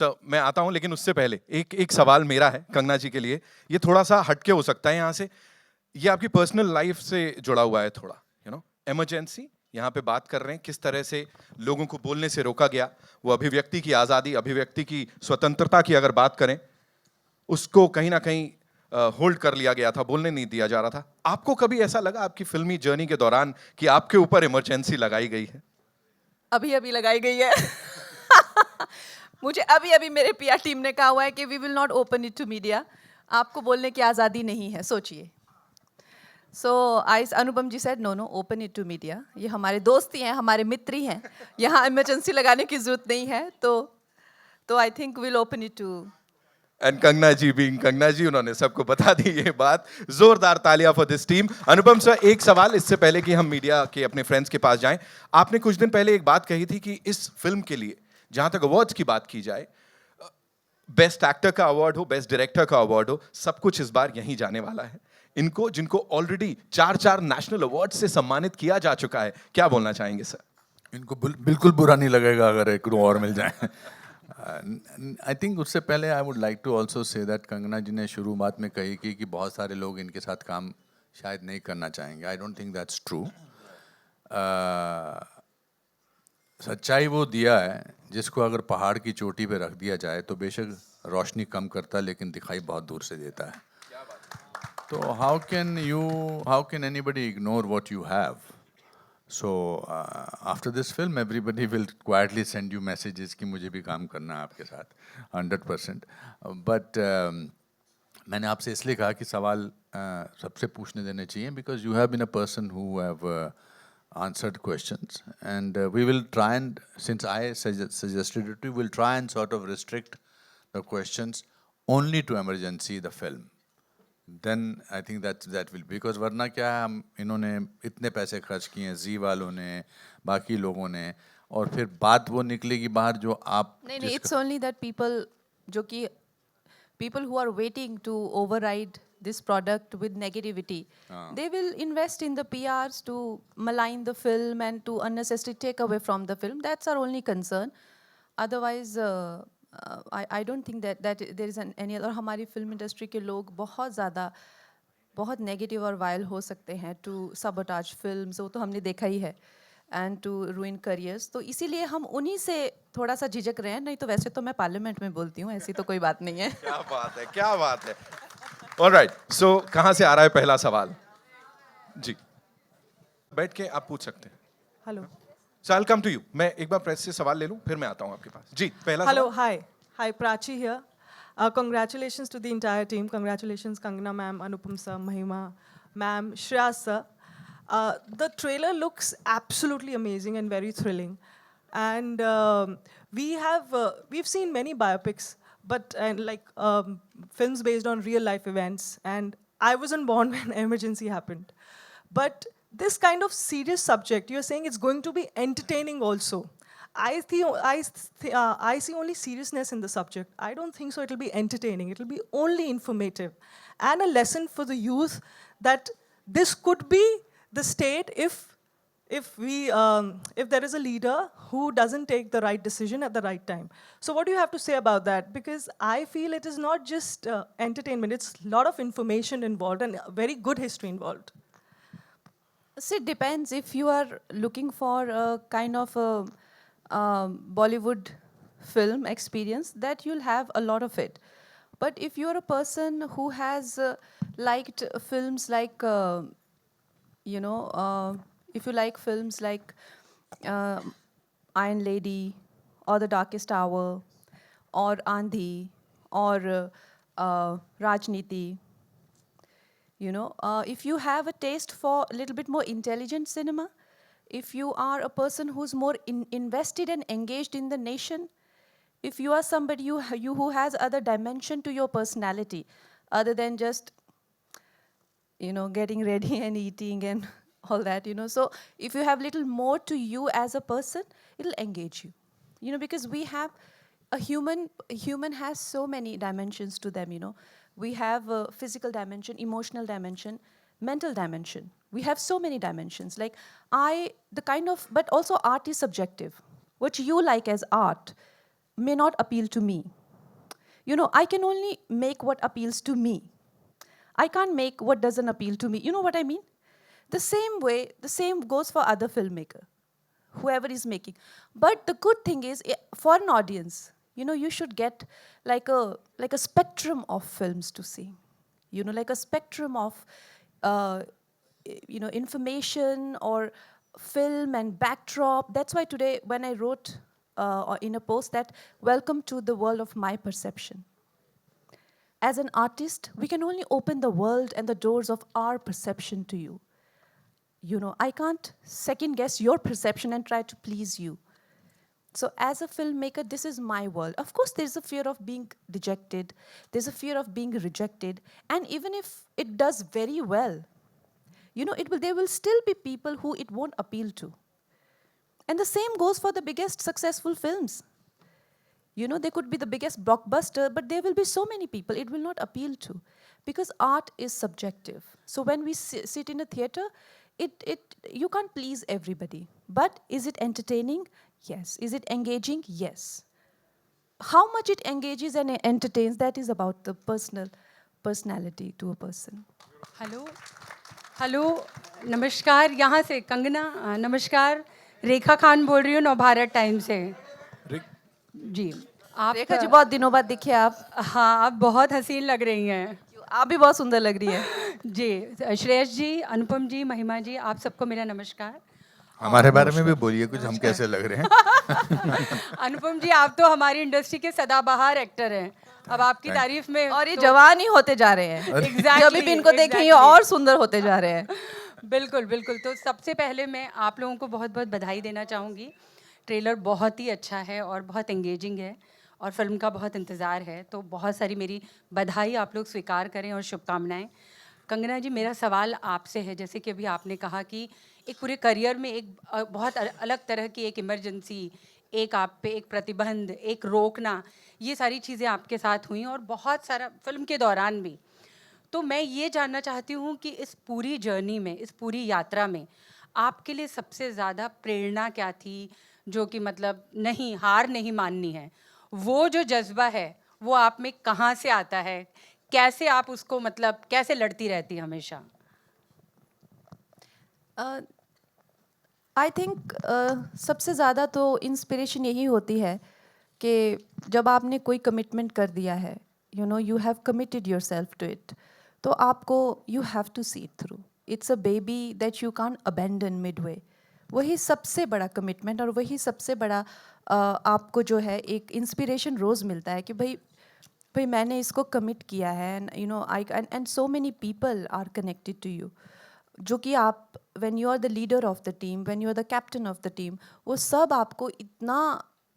तो मैं आता हूं, लेकिन उससे पहले एक सवाल मेरा है कंगना जी के लिए। ये थोड़ा सा हटके हो सकता है यहाँ से। ये आपकी पर्सनल लाइफ से जुड़ा हुआ है थोड़ा, इमरजेंसी यहाँ पे बात कर रहे हैं, किस तरह से लोगों को बोलने से रोका गया, वो अभिव्यक्ति की आजादी, अभिव्यक्ति की स्वतंत्रता की अगर बात करें, उसको कहीं ना कहीं होल्ड कर लिया गया था, बोलने नहीं दिया जा रहा था। आपको कभी ऐसा लगा आपकी फिल्मी जर्नी के दौरान कि आपके ऊपर इमरजेंसी लगाई गई है? अभी अभी लगाई गई है। मुझे अभी अभी मेरे पीआर टीम ने कहा हुआ है कि we will not open it to media. आपको बोलने की आज़ादी नहीं है, सोचिए। So I Anupam ji said no no open it to media. ये हमारे दोस्त ही हैं, हमारे मित्र ही हैं, यहाँ इमरजेंसी लगाने की जरूरत नहीं है। तो I think will open it too. And Kangana ji being Kangana ji, उन्होंने सबको बता दी ये बात। जोरदार तालियां for this team. Anupam sir, एक सवाल इससे पहले कि हम मीडिया के अपने फ्रेंड्स के पास जाएं। आपने कुछ दिन पहले एक बात कही थी कि इस फिल्म के लिए, जहां तक अवार्ड्स की बात की जाए, बेस्ट एक्टर का अवार्ड हो, बेस्ट डायरेक्टर का अवार्ड हो, सब कुछ इस बार यहीं जाने वाला है। इनको, जिनको ऑलरेडी 4 नेशनल अवार्ड से सम्मानित किया जा चुका है, क्या बोलना चाहेंगे सर? इनको बिल्कुल बुरा नहीं लगेगा अगर एक और मिल जाए। आई थिंक उससे पहले I would like to also say that Kangana ji ने शुरुआत में कही कि बहुत सारे लोग इनके साथ काम शायद नहीं करना चाहेंगे। I don't think that's true. सच्चाई वो दिया है जिसको अगर पहाड़ की चोटी पे रख दिया जाए तो बेशक रोशनी कम करता है, लेकिन दिखाई बहुत दूर से देता है। तो how can anybody ignore what you have? So after this film, everybody will quietly send you messages कि मुझे भी काम करना है आपके साथ 100%. But मैंने आपसे इसलिए कहा कि सवाल सबसे पूछने देने चाहिए because you have been a person who have answered questions, and we will try and, since I suggested it, we will try and sort of restrict the questions only to emergency the film. Then I think that will be, because वरना क्या है, हम इन्होंने इतने पैसे खर्च किए हैं, जी वालों ने, बाकी लोगों ने, और फिर बात वो निकलेगी बाहर जो आप नहीं, it's only that people जो कि people who are waiting to override this product with negativity, they will invest in the PRs to malign the film and to unnecessarily take away from the film. That's our only concern. Otherwise I don't think that there is any other. हमारी film industry के लोग बहुत negative और vial हो सकते हैं to sabotage films, वो तो हमने देखा ही है, एंड टू रूइन करियर्स। तो इसीलिए हम उन्हीं से थोड़ा सा झिझक रहे हैं। नहीं तो वैसे तो मैं पार्लियामेंट में बोलती हूँ, ऐसी तो कोई बात नहीं है। क्या बात है, क्या बात है। ऑलराइट, सो कहां से आ रहा है पहला सवाल? जी, बैठ के आप पूछ सकते हैं। Hello So I'll come to you. मैं एक बार प्रेस से सवाल ले लूं, फिर मैं आता हूं आपके पास। जी, पहला हेलो सवाल। Hi Prachi here. Congratulations to the entire team. Congratulations Kangana ma'am, Anupam sir, Mahima ma'am, Shreya sir. The trailer looks absolutely amazing and very thrilling. And we've seen many biopics, but films based on real life events. And I wasn't born when emergency happened. But this kind of serious subject, you're saying it's going to be entertaining also. I see only seriousness in the subject. I don't think so it'll be entertaining. It'll be only informative and a lesson for the youth that this could be the state if there is a leader who doesn't take the right decision at the right time. So what do you have to say about that? Because I feel it is not just entertainment. It's a lot of information involved and very good history involved. So it depends. If you are looking for a kind of a Bollywood film experience, that you'll have a lot of it. But if you're a person who has liked films like, if you like films like Iron Lady or The Darkest Hour or Andhi or Rajniti, if you have a taste for a little bit more intelligent cinema, if you are a person who's more invested and engaged in the nation, if you are somebody who has other dimension to your personality other than just getting ready and eating and all that, so if you have little more to you as a person, it'll engage you, because we have a human has so many dimensions to them. We have a physical dimension, emotional dimension, mental dimension. We have so many dimensions. But also art is subjective. What you like as art may not appeal to me. You know, I can only make what appeals to me. I can't make what doesn't appeal to me. You know what I mean? The same way, the same goes for other filmmaker, whoever is making. But the good thing is, for an audience, you know, you should get like a spectrum of films to see. You know, like a spectrum of, you know, information or film and backdrop. That's why today, when I wrote in a post that, welcome to the world of my perception. As an artist, we can only open the world and the doors of our perception to you. You know, I can't second guess your perception and try to please you. So as a filmmaker, this is my world. Of course, there's a fear of being dejected. There's a fear of being rejected. And even if it does very well, you know, there will still be people who it won't appeal to. And the same goes for the biggest successful films. You know, they could be the biggest blockbuster, but there will be so many people it will not appeal to. Because art is subjective. So when we sit in a theater, you can't please everybody. But is it entertaining? Yes. Is it engaging? Yes. How much it engages and entertains, that is about the personality to a person. Hello hello नमस्कार, यहाँ से कंगना, नमस्कार, रेखा खान बोल रही हूँ Navbharat time से। जी आप रेखा जी, बहुत दिनों बाद दिखे आप। हाँ, आप बहुत हसीन लग रही हैं। आप भी बहुत सुंदर लग रही है। जी, श्रेयस जी, अनुपम जी, महिमा जी, आप सबको मेरा नमस्कार। हमारे बारे में भी बोलिए कुछ, हम कैसे लग रहे हैं। अनुपम जी, आप तो हमारी इंडस्ट्री के सदाबहार एक्टर हैं। अब आपकी तारीफ में और ये जवान ही होते जा रहे हैं। Exactly, जब भी इनको देखें ये और सुंदर होते जा रहे हैं। बिल्कुल बिल्कुल। तो सबसे पहले मैं आप लोगों को बहुत बहुत बधाई देना चाहूँगी। ट्रेलर बहुत ही अच्छा है और बहुत एंगेजिंग है और फिल्म का बहुत इंतज़ार है, तो बहुत सारी मेरी बधाई आप लोग स्वीकार करें और शुभकामनाएं। कंगना जी, मेरा सवाल आपसे है, जैसे कि अभी आपने कहा कि एक पूरे करियर में एक बहुत अलग तरह की एक इमरजेंसी, एक आप पे एक प्रतिबंध, एक रोकना, ये सारी चीज़ें आपके साथ हुई और बहुत सारा फिल्म के दौरान भी। तो मैं ये जानना चाहती हूँ कि इस पूरी जर्नी में, इस पूरी यात्रा में आपके लिए सबसे ज़्यादा प्रेरणा क्या थी, जो कि मतलब नहीं, हार नहीं माननी है, वो जो जज्बा है वो आप में कहाँ से आता है, कैसे आप उसको मतलब कैसे लड़ती रहती हमेशा? आई थिंक सबसे ज़्यादा तो इंस्पिरेशन यही होती है कि जब आपने कोई कमिटमेंट कर दिया है, you know, you have committed yourself to it, तो आपको you have to see it through. It's a baby that you can't abandon midway. वही सबसे बड़ा कमिटमेंट और वही सबसे बड़ा आपको जो है एक इंस्पिरेशन रोज़ मिलता है कि भाई मैंने इसको कमिट किया है, and you know I and so many people are connected to you, जो कि आप when you are the leader of the team, when you are the captain of the team, वो सब आपको इतना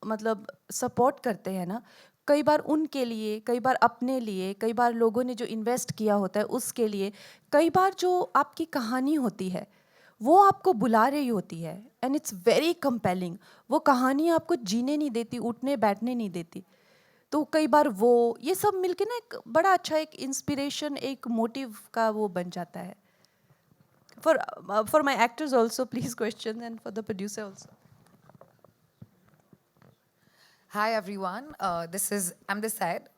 मतलब सपोर्ट करते हैं ना, कई बार उनके लिए, कई बार अपने लिए, कई बार लोगों ने जो इन्वेस्ट किया होता है उसके लिए, कई बार जो आपकी कहानी होती है वो आपको बुला रही होती है, एंड इट्स वेरी कंपेलिंग। वो कहानी आपको जीने नहीं देती, उठने बैठने नहीं देती। तो कई बार वो ये सब मिलके ना एक बड़ा अच्छा एक इंस्पिरेशन, एक मोटिव का वो बन जाता है। For my actors also, please question, and for the producer also. Hi everyone, I'm this side,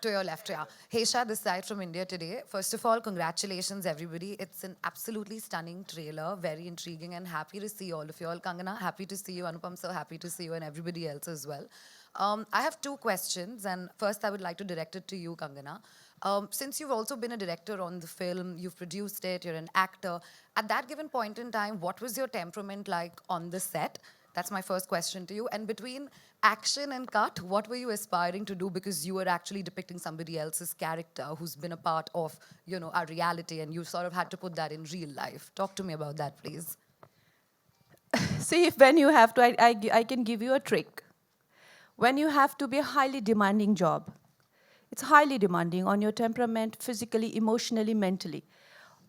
to your left, yeah. Heisha this side from India today. First of all, congratulations everybody. It's an absolutely stunning trailer, very intriguing, and happy to see all of you all. Kangana, happy to see you. Anupam sir, happy to see you, and everybody else as well. I have two questions, and first I would like to direct it to you, Kangana. Since you've also been a director on the film, you've produced it, you're an actor, at that given point in time, what was your temperament like on the set? That's my first question to you. And between action and cut, what were you aspiring to do? Because you were actually depicting somebody else's character who's been a part of, you know, our reality, and you sort of had to put that in real life. Talk to me about that, please. See, if when you have to, I can give you a trick. When you have to be a highly demanding job, it's highly demanding on your temperament, physically, emotionally, mentally.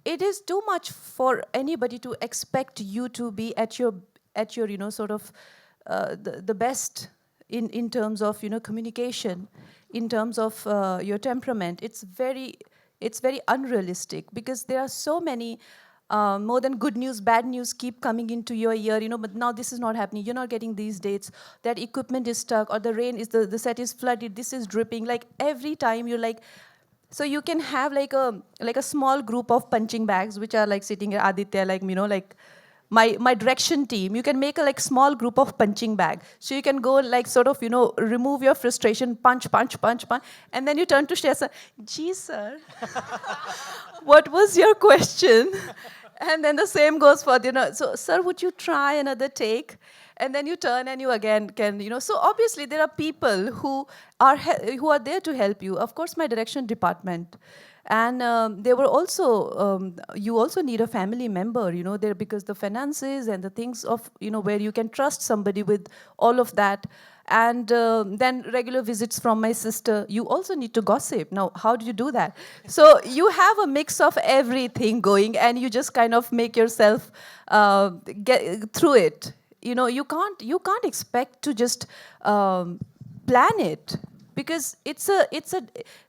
It is too much for anybody to expect you to be at your you know, sort of the best in terms of, you know, communication, in terms of your temperament. It's very unrealistic because there are so many more than good news, bad news keep coming into your ear, you know, but now this is not happening. You're not getting these dates. That equipment is stuck, or the rain is, the set is flooded, this is dripping. Like every time you're like, so you can have like a small group of punching bags, which are like sitting here, Aditya, like, you know, like my direction team. You can make a like small group of punching bag. So you can go like sort of, you know, remove your frustration, punch, punch, punch, punch. And then you turn to Shreya, sir, gee, sir, what was your question? And then the same goes for, you know, so, sir, would you try another take? And then you turn and you again can, you know. So obviously there are people who are there to help you. Of course, my direction department. And they were also, you also need a family member, you know, there, because the finances and the things of, you know, where you can trust somebody with all of that. And then regular visits from my sister. You also need to gossip. Now, how do you do that? So you have a mix of everything going, and you just kind of make yourself get through it. You know, you can't expect to just plan it, because it's a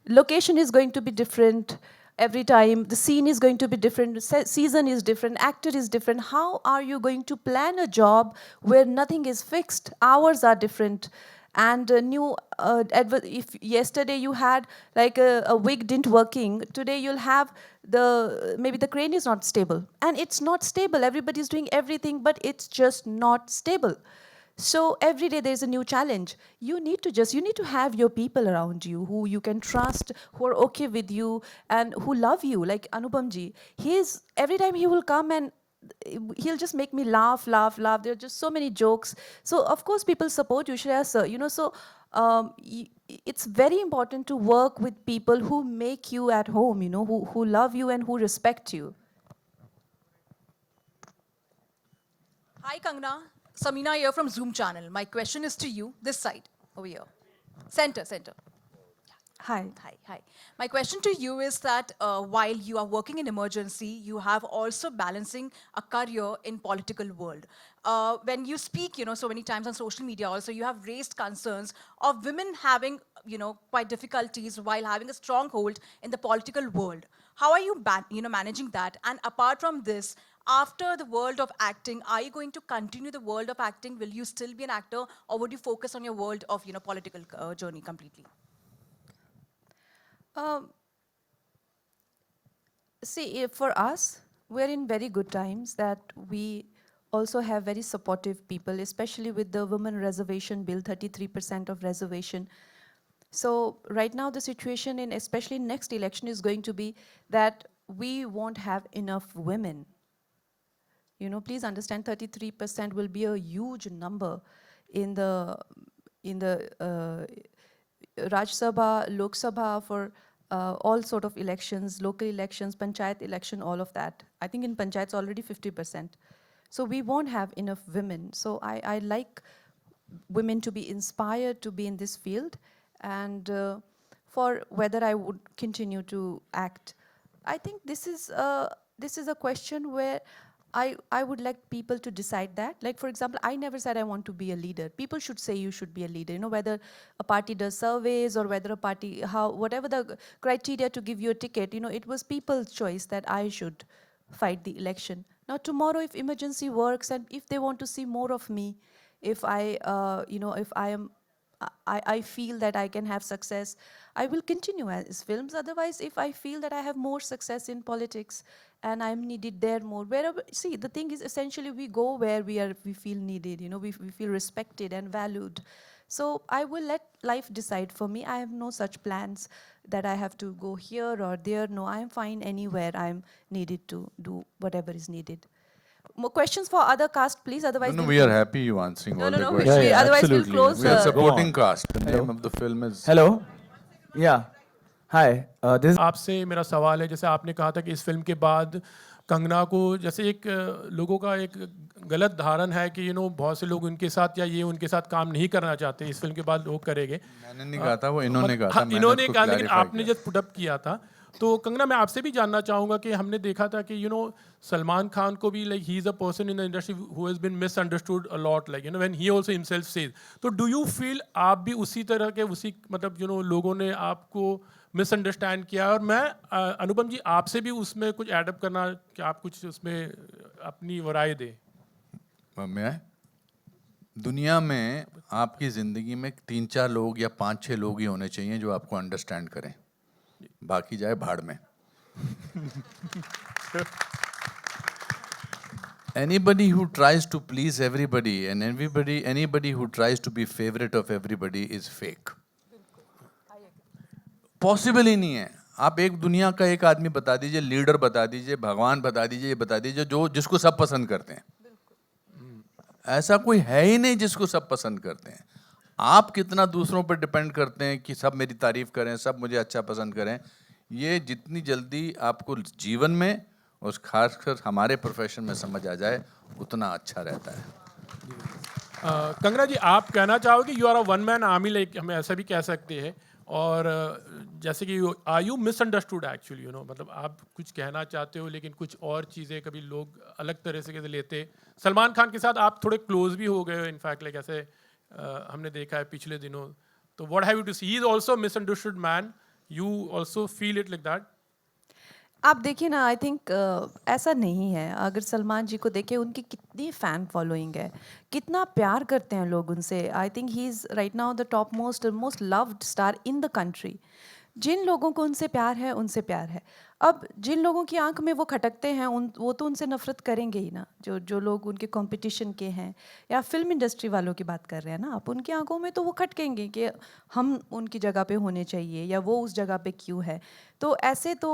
location is going to be different every time. The scene is going to be different. Season is different. Actor is different. How are you going to plan a job where nothing is fixed? Hours are different. And if yesterday you had like a wig didn't working, today you'll have maybe the crane is not stable. And it's not stable. Everybody's doing everything, but it's just not stable. So every day there's a new challenge. You need to have your people around you who you can trust, who are okay with you, and who love you. Like Anupam ji, every time he will come and he'll just make me laugh. There are just so many jokes. So of course people support you, Shreya sir. You know, so it's very important to work with people who make you at home. You know, who love you and who respect you. Hi, Kangna. Samina here from Zoom channel. My question is to you, this side, over here. Center. Hi. Hi. My question to you is that while you are working in emergency, you have also balancing a career in political world. When you speak, you know, so many times on social media also, you have raised concerns of women having, you know, quite difficulties while having a stronghold in the political world. How are you, managing that? And apart from this, after the world of acting, are you going to continue the world of acting? Will you still be an actor, or would you focus on your world of, you know, political journey completely? See, for us, we're in very good times that we also have very supportive people, especially with the Women Reservation Bill, 33% of reservation. So right now the situation especially next election is going to be that we won't have enough women. You know, please understand 33% will be a huge number in the Raj Sabha, Lok Sabha, for all sort of elections, local elections, panchayat election, all of that. I think in panchayats already 50%. So we won't have enough women. So I like women to be inspired to be in this field, and for whether I would continue to act. I think this is a question where I would like people to decide that. Like, for example, I never said I want to be a leader. People should say you should be a leader. You know, whether a party does surveys or whether a party, whatever the criteria to give you a ticket, you know, it was people's choice that I should fight the election. Now, tomorrow, if emergency works and if they want to see more of me, if I feel that I can have success, I will continue as films. Otherwise, if I feel that I have more success in politics and I'm needed there more, wherever, see, the thing is essentially we go where we feel needed, you know, we feel respected and valued. So I will let life decide for me. I have no such plans that I have to go here or there. No, I am fine anywhere I'm needed to do whatever is needed. More questions for other cast, please. Otherwise, No, we'll we are close. happy you answering all the No. questions. Yeah, Otherwise, absolutely. we'll close. We are supporting Go on. cast. The name of the film is... Hello. Yeah. Hi. This is आपसे मेरा सवाल है, जैसे आपने कहा था कि इस फिल्म के बाद कंगना को, जैसे एक लोगों का एक गलत धारण है कि बहुत से लोग उनके साथ या ये उनके साथ काम नहीं करना चाहते, इस फिल्म के बाद लोग करेंगे. मैंने नहीं कहा था, वो इन्होंने कहा था. इन्होंने कहा, लेकिन आपने जब पुट अप किया था तो कंगना, मैं आपसे भी जानना चाहूँगा कि हमने देखा था कि सलमान खान को भी like he is a person in the industry who has been misunderstood a lot, like when he also himself says. तो डू यू फील आप भी उसी तरह के मतलब लोगों ने आपको मिसअंडरस्टैंड किया? और मैं अनुपम जी आपसे भी उसमें कुछ एडअप करना कि आप कुछ उसमें अपनी राय दें। मैं दुनिया में आपकी ज़िंदगी में 3-4 लोग या 5-6 लोग ही होने चाहिए जो आपको अंडरस्टैंड करें, बाकी जाए भाड़ में। Anybody who tries to please everybody and anybody who tries to be favorite of everybody is fake. Possible ही नहीं है। आप एक दुनिया का एक आदमी बता दीजिए, लीडर बता दीजिए, भगवान बता दीजिए, ये बता दीजिए जो जिसको सब पसंद करते हैं। ऐसा कोई है ही नहीं जिसको सब पसंद करते हैं। आप कितना दूसरों पर डिपेंड करते हैं कि सब मेरी तारीफ करें, सब मुझे अच्छा पसंद करें। ये जितनी जल्दी आपको जीवन में और खासकर हमारे प्रोफेशन में समझ आ जाए उतना अच्छा रहता है। कंगना जी, आप कहना चाहोगे you are a one man army, like हम ऐसा भी कह सकते हैं, और जैसे कि आर यू मिसअंडरस्टूड एक्चुअली, मतलब आप कुछ कहना चाहते हो लेकिन कुछ और चीज़ें कभी लोग अलग तरह से लेते। सलमान खान के साथ आप थोड़े क्लोज भी हो गए हो, इनफैक्ट लाइक ऐसे हमने देखा है पिछले दिनों। तो what have you to see? He is also misunderstood man, you also feel it like that? आप देखिए ना, आई थिंक ऐसा नहीं है। अगर सलमान जी को देखें, उनकी कितनी फ़ैन फॉलोइंग है, कितना प्यार करते हैं लोग उनसे। I think he is right now the top most loved star in the country. जिन लोगों को उनसे प्यार है, उनसे प्यार है। अब जिन लोगों की आंख में वो खटकते हैं, वो तो उनसे नफरत करेंगे ही ना। जो लोग उनके कंपटीशन के हैं, या फिल्म इंडस्ट्री वालों की बात कर रहे हैं ना आप, उनकी आंखों में तो वो खटकेंगे कि हम उनकी जगह पे होने चाहिए, या वो उस जगह पे क्यों है। तो ऐसे तो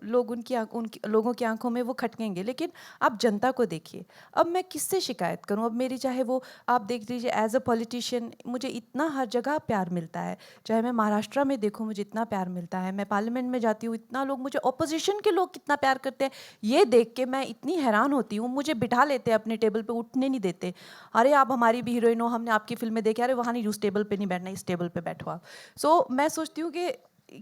लोग उनकी लोगों की आंखों में वो खटकेंगे। लेकिन आप जनता को देखिए। अब मैं किससे शिकायत करूं? अब मेरी, चाहे वो आप देख लीजिए एज अ पॉलिटिशियन, मुझे इतना हर जगह प्यार मिलता है। चाहे मैं महाराष्ट्र में देखूं, मुझे इतना प्यार मिलता है। मैं पार्लियामेंट में जाती हूँ, इतना लोग मुझे, ऑपोजिशन के लोग कितना प्यार करते हैं, ये देख के मैं इतनी हैरान होती हूँ। मुझे बिठा लेते हैं अपने टेबल पे, उठने नहीं देते। अरे आप हमारी भी हीरोइन हो, हमने आपकी फिल्में देखी, अरे वहाँ नहीं, उस टेबल पे नहीं बैठना, इस टेबल पे बैठो आप। सो मैं सोचती हूँ कि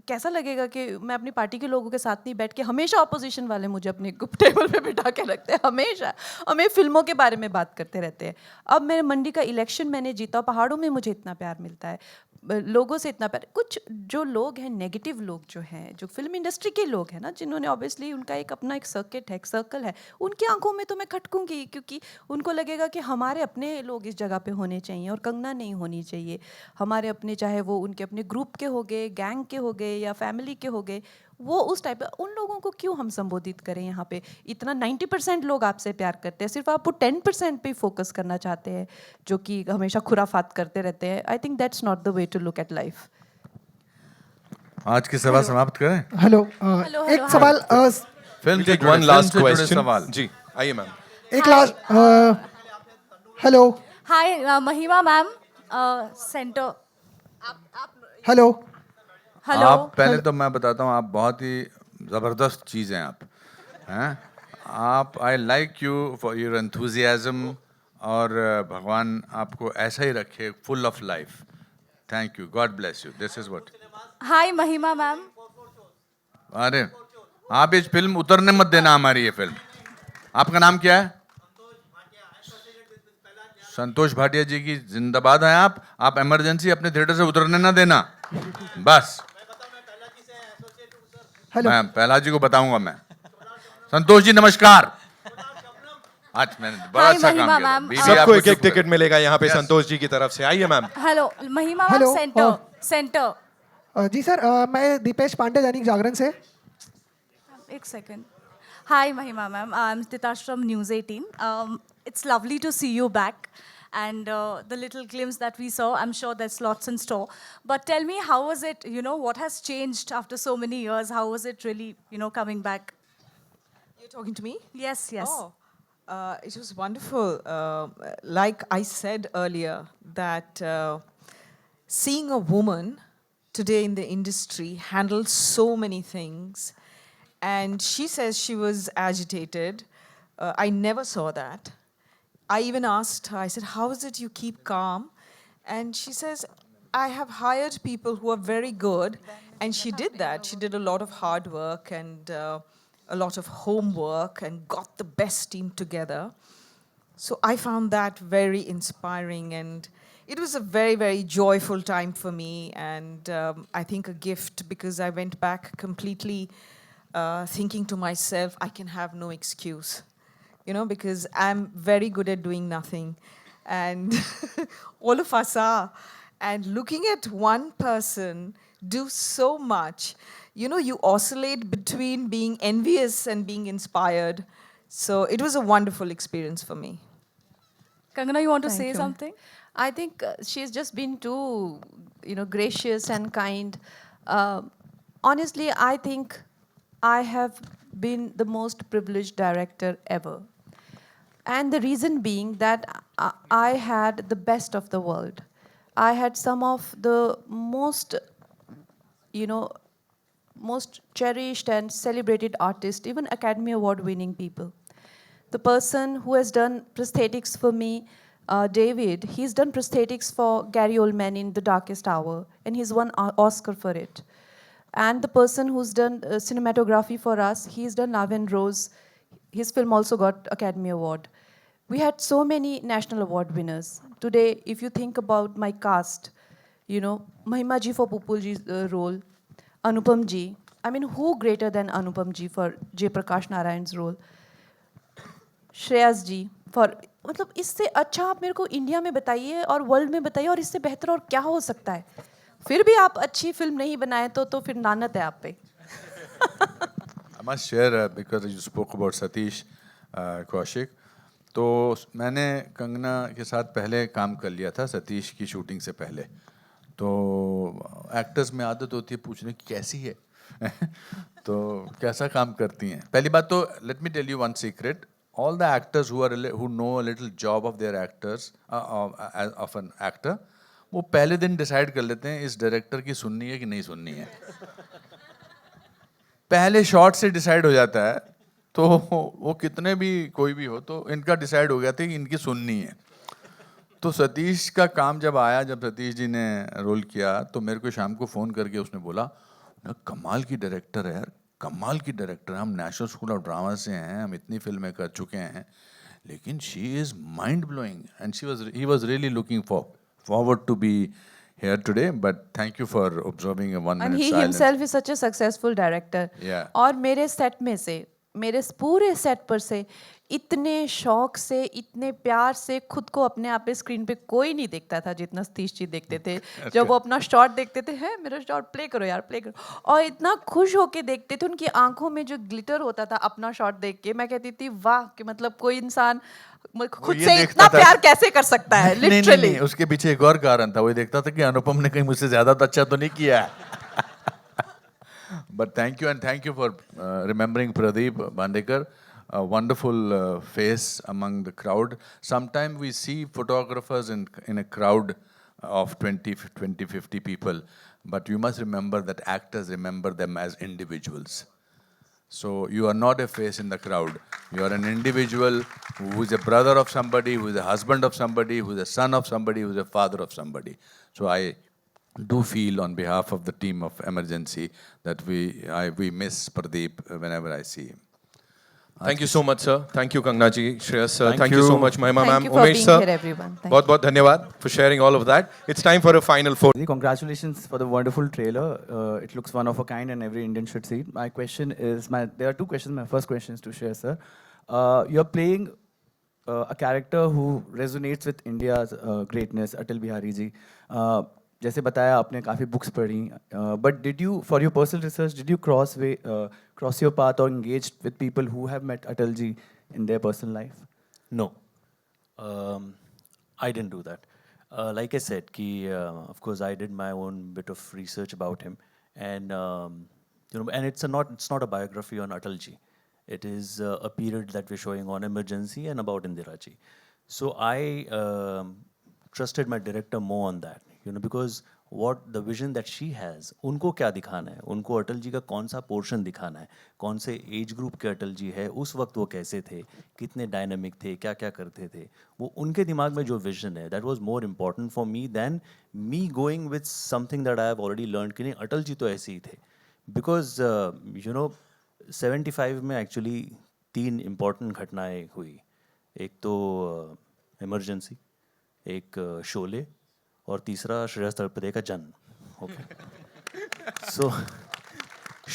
कैसा लगेगा कि मैं अपनी पार्टी के लोगों के साथ नहीं बैठ के, हमेशा ऑपोजिशन वाले मुझे अपने टेबल पे बिठा के रखते हैं, हमेशा हमें फिल्मों के बारे में बात करते रहते हैं। अब मेरे मंडी का इलेक्शन मैंने जीता, पहाड़ों में मुझे इतना प्यार मिलता है, लोगों से इतना प्यार। कुछ जो लोग हैं, नेगेटिव लोग जो हैं, जो फिल्म इंडस्ट्री के लोग हैं ना, जिन्होंने ऑब्वियसली उनका एक अपना एक सर्किट है, एक सर्कल है, उनकी आंखों में तो मैं खटकूंगी, क्योंकि उनको लगेगा कि हमारे अपने लोग इस जगह पे होने चाहिए और कंगना नहीं होनी चाहिए। हमारे अपने, चाहे वो उनके अपने ग्रुप के हो गए, गैंग के हो गए, या फैमिली के हो गए, वो उस टाइप का, उन लोगों को क्यों हम संबोधित करें यहाँ पे? इतना 90% लोग आपसे प्यार करते हैं, सिर्फ आप वो 10% पे फोकस करना चाहते हैं, जो कि हमेशा खुराफात करते रहते हैं। I think that's not the way to look at life. आज की सभा समाप्त करें। हेलो, एक सवाल, फिल्म से टेक जुड़े- वन फिल्म लास्ट से जुड़े क्वेश्चन। सवाल। जी आइए मैम। एक last, hello Hi, Mahima ma'am, center. Hello, Hello. आप पहले तो मैं बताता हूँ, आप बहुत ही ज़बरदस्त चीज़ हैं आप, हैं आप। I like you for your enthusiasm, और भगवान आपको ऐसा ही रखे, full of life. Thank you, God bless you, this is what. Hi, Mahima ma'am. अरे आप इस फिल्म उतरने मत देना हमारी ये फिल्म। आपका नाम क्या है? संतोष भाटिया जी की जिंदाबाद हैं आप इमरजेंसी अपने थिएटर से उतरने ना देना, बस। हेलो, मैं पहला जी को बताऊंगा मैं। संतोष जी नमस्कार। आज मैंने बड़ा Hi, अच्छा महिमा काम किया। मैम। बीवी सबको आपको एक एक चुप टिकट कर- मिलेगा यहाँ पे Yes. संतोष जी की तरफ से। आइए ma'am. Hello, Mahima ma'am, Hello. center. Oh. Center. जी सर, मैं दीपेश पांडे, दैनिक जागरण से। एक second. Hi, Mahima ma'am. I'm Titash from News 18. It's lovely to see you back. And the little glimpse that we saw, I'm sure there's lots in store. But tell me, how was it, what has changed after so many years? How was it really, coming back? You're talking to me? Yes, yes. Oh, it was wonderful. Like I said earlier, that seeing a woman today in the industry handle so many things, and she says she was agitated. I never saw that. I even asked her, I said, how is it you keep calm? And she says, I have hired people who are very good, and she did that. She did a lot of hard work and a lot of homework and got the best team together. So I found that very inspiring, and it was a very, very joyful time for me, and I think a gift, because I went back completely thinking to myself, I can have no excuse, you know, because I'm very good at doing nothing. And all of us are. And looking at one person do so much, you know, you oscillate between being envious and being inspired. So it was a wonderful experience for me. Kangana, you want to Thank say you. something? I think she's just been too, gracious and kind. Honestly, I think I have been the most privileged director ever. And the reason being that I had the best of the world. I had some of the most, most cherished and celebrated artists, even Academy Award winning people. The person who has done prosthetics for me, David, he's done prosthetics for Gary Oldman in The Darkest Hour, and he's won an Oscar for it. And the person who's done cinematography for us, he's done Love and Rose. His film also got Academy Award. We had so many national award winners. Today, if you think about my cast, Mahima ji for Pupul ji's role, Anupam ji. I mean, who greater than Anupam ji for Jay Prakash Narayan's role? Shreyas ji for मतलब इससे अच्छा आप मेरे को India में बताइए और world में बताइए और इससे बेहतर और क्या हो सकता है फिर भी आप अच्छी फिल्म नहीं बनाए तो फिर नानत है आप पे I must share because you spoke about Satish Kaushik. तो मैंने कंगना के साथ पहले काम कर लिया था सतीश की शूटिंग से पहले. तो एक्टर्स में आदत होती है पूछने की कैसी है तो कैसा काम करती हैं. पहली बात तो let me tell you one secret. All the actors who know a little job of their actors of an actor, वो पहले दिन डिसाइड कर लेते हैं इस डायरेक्टर की सुननी है कि नहीं सुननी है. पहले शॉट से डिसाइड हो जाता है. तो वो कितने भी कोई भी हो तो इनका डिसाइड हो गया था कि इनकी सुननी है. तो सतीश का काम जब आया, जब सतीश जी ने रोल किया तो मेरे को शाम को फ़ोन करके उसने बोला कमाल की डायरेक्टर है यार, कमाल की डायरेक्टर. हम नेशनल स्कूल ऑफ ड्रामा से हैं, हम इतनी फिल्में कर चुके हैं, लेकिन she is mind blowing and he was really looking forward to be here today, but thank you for observing a 1 minute and he silence. himself is such a successful director. Yeah. और मेरे set में से मेरे पूरे set पर से इतने शौक से इतने प्यार से खुद को अपने आप पे स्क्रीन पे कोई नहीं देखता था जितना सतीश जी देखते थे. जब वो अपना शॉट देखते थे, है मेरा शॉट प्ले करो यार प्ले करो, और इतना खुश होके देखते थे. उनकी आंखों में जो ग्लिटर होता था अपना शॉट देख के, मैं कहती थी वाह कि मतलब कोई इंसान खुद से इतना प्यार कैसे कर सकता है. लिटरली नहीं, उसके पीछे एक और कारण था. वो देखता था कि अनुपम ने कहीं मुझसे ज्यादा तो अच्छा तो नहीं किया है. But thank you, and thank you for remembering Pradeep Bandekar, a wonderful face among the crowd. Sometimes we see photographers in a crowd of 20, 50 people, but you must remember that actors remember them as individuals. So you are not a face in the crowd. You are an individual who is a brother of somebody, who is a husband of somebody, who is a son of somebody, who is a father of somebody. So I do feel on behalf of the team of Emergency that we miss Pradeep whenever I see him. Thank you so much, sir. Thank you, Kangana ji, Shreyas sir. Thank you so much, Mahima Thank ma'am, you for Umesh being sir. here, everyone. Thank बहुत बहुत धन्यवाद for sharing all of that. It's time for a final four. Congratulations for the wonderful trailer. It looks one of a kind and every Indian should see it. My question is, there are two questions. My first question is to share, sir. You're playing a character who resonates with India's greatness, Atal Bihari ji. जैसे बताया आपने काफ़ी books पढ़ी, but did you, for your personal research, did you cross your path or engaged with people who have met Atal ji in their personal life? No, I didn't do that. Like I said, of course I did my own bit of research about him, and and it's not a biography on Atal ji. It is a period that we're showing on Emergency and about Indira ji. So I trusted my director more on that, because what the vision that she has, उनको क्या दिखाना है, उनको अटल जी का कौन सा portion दिखाना है, कौन से एज ग्रुप के अटल जी है, उस वक्त वो कैसे थे, कितने डायनामिक थे, क्या क्या करते थे, वो उनके दिमाग में जो विजन है, that was more important for me than me going with something that I have already learn कि नहीं अटल जी तो ऐसे ही थे. बिकॉज 75 में एक्चुअली 3 इम्पॉर्टेंट घटनाएं हुई. एक तो इमरजेंसी, एक शोले और तीसरा श्रेयस तलपदे का जन्म. ओके सो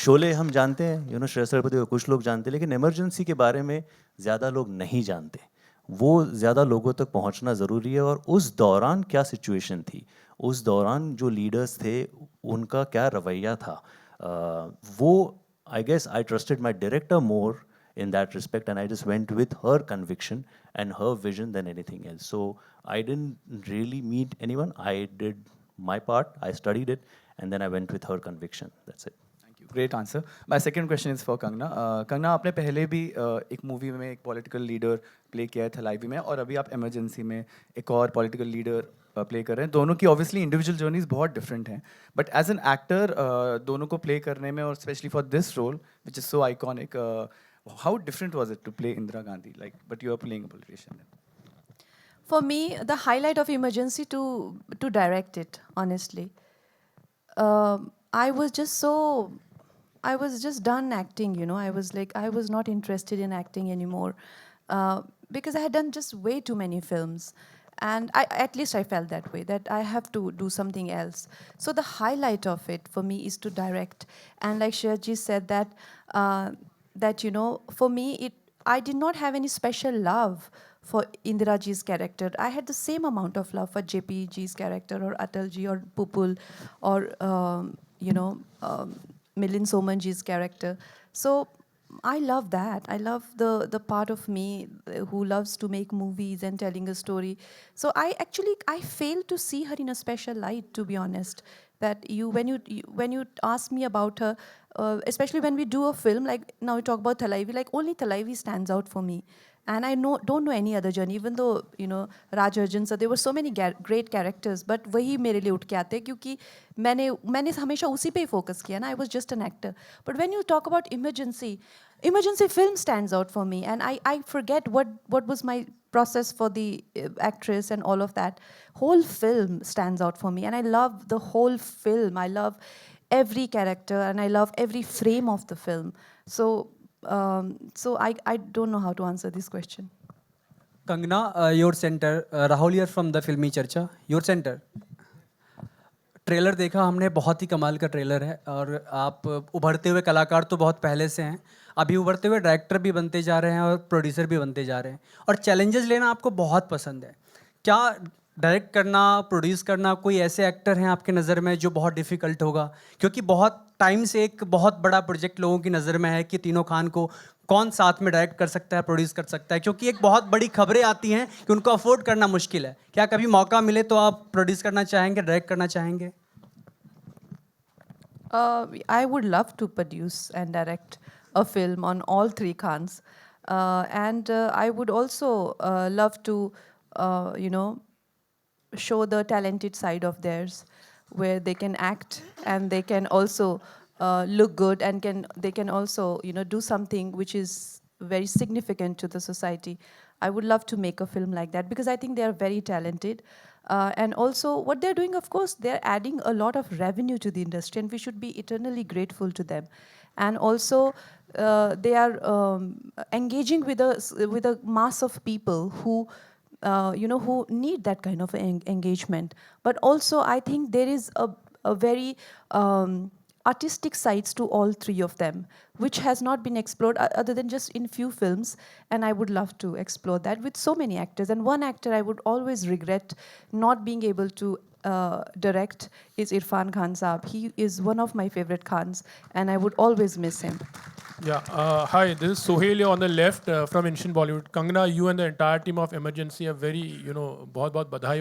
शोले हम जानते हैं, श्रेयस तलपदे को कुछ लोग जानते हैं, लेकिन इमरजेंसी के बारे में ज़्यादा लोग नहीं जानते. वो ज़्यादा लोगों तक पहुंचना ज़रूरी है. और उस दौरान क्या सिचुएशन थी, उस दौरान जो लीडर्स थे उनका क्या रवैया था, वो I guess I trusted my director more in that respect, and I just went with her conviction and her vision than anything else. So I didn't really meet anyone. I did my part, I studied it, and then I went with her conviction. That's it. Thank you. Great answer. My second question is for Kangna. Kangna, आपने पहले भी एक movie में एक political leader play किया है थलाइवी में, और अभी आप इमरजेंसी में एक और पॉलिटिकल लीडर प्ले कर रहे हैं. दोनों की ऑब्वियसली इंडिविजुअल जर्नीज बहुत डिफरेंट हैं, बट एज एन एक्टर दोनों को प्ले करने में, और specially for this role which is so iconic, how different was it to play Indira Gandhi? Like, but you are playing a politician. For me, the highlight of Emergency to direct it, honestly. I was just done acting, I was like, I was not interested in acting anymore, because I had done just way too many films. And at least I felt that way, that I have to do something else. So the highlight of it for me is to direct. And like Shreyaji said that, for me, I did not have any special love for Indira ji's character. I had the same amount of love for JP ji's character, or Atal ji, or Pupul, or Milind Soman ji's character. So I love that. I love the part of me who loves to make movies and telling a story. So I failed to see her in a special light, to be honest. That when you ask me about her, especially when we do a film, like now we talk about Thalaivi, like only Thalaivi stands out for me. And I don't know any other journey, even though, Raj Arjun sir, there were so many great characters, but वही मेरे लिए उठ के आते हैं, क्योंकि मैंने हमेशा उसी पे ही focus किया ना. I was just an actor. But when you talk about emergency film stands out for me, and I forget what was my process for the actress and all of that. Whole film stands out for me, and I love the whole film. I love every character, and I love every frame of the film. So I don't know how to answer this question. Kangna, your center. Rahul here from the Filmi Charcha. Your center. Trailer देखा हमने, बहुत ही कमाल का trailer है, और आप उभरते हुए कलाकार तो बहुत पहले से हैं, अभी उभरते हुए डायरेक्टर भी बनते जा रहे हैं और प्रोड्यूसर भी बनते जा रहे हैं, और चैलेंजेस लेना आपको बहुत पसंद है. क्या डायरेक्ट करना, प्रोड्यूस करना, कोई ऐसे एक्टर हैं आपके नज़र में जो बहुत डिफ़िकल्ट होगा? क्योंकि बहुत टाइम से एक बहुत बड़ा प्रोजेक्ट लोगों की नज़र में है कि तीनों खान को कौन साथ में डायरेक्ट कर सकता है, प्रोड्यूस कर सकता है, क्योंकि एक बहुत बड़ी खबरें आती हैं कि उनको अफोर्ड करना मुश्किल है. क्या कभी मौका मिले तो आप प्रोड्यूस करना चाहेंगे, डायरेक्ट करना चाहेंगे? I would love to produce and direct a film on all 3 Khans. And I would also love to, show the talented side of theirs, where they can act and they can also look good, and they can also, do something which is very significant to the society. I would love to make a film like that, because I think they are very talented. And also what they're doing, of course, they're adding a lot of revenue to the industry, and we should be eternally grateful to them. And also they are engaging with a mass of people who who need that kind of engagement. But also I think there is a very artistic sides to all 3 of them, which has not been explored other than just in few films, and I would love to explore that with so many actors. And one actor I would always regret not being able to direct is Irfan Khan Saab. He is one of my favorite Khans, and I would always miss him. Yeah, hi, this is Sohail on the left from Ancient Bollywood. Kangna, you and the entire team of Emergency are very, बहुत बहुत बधाई.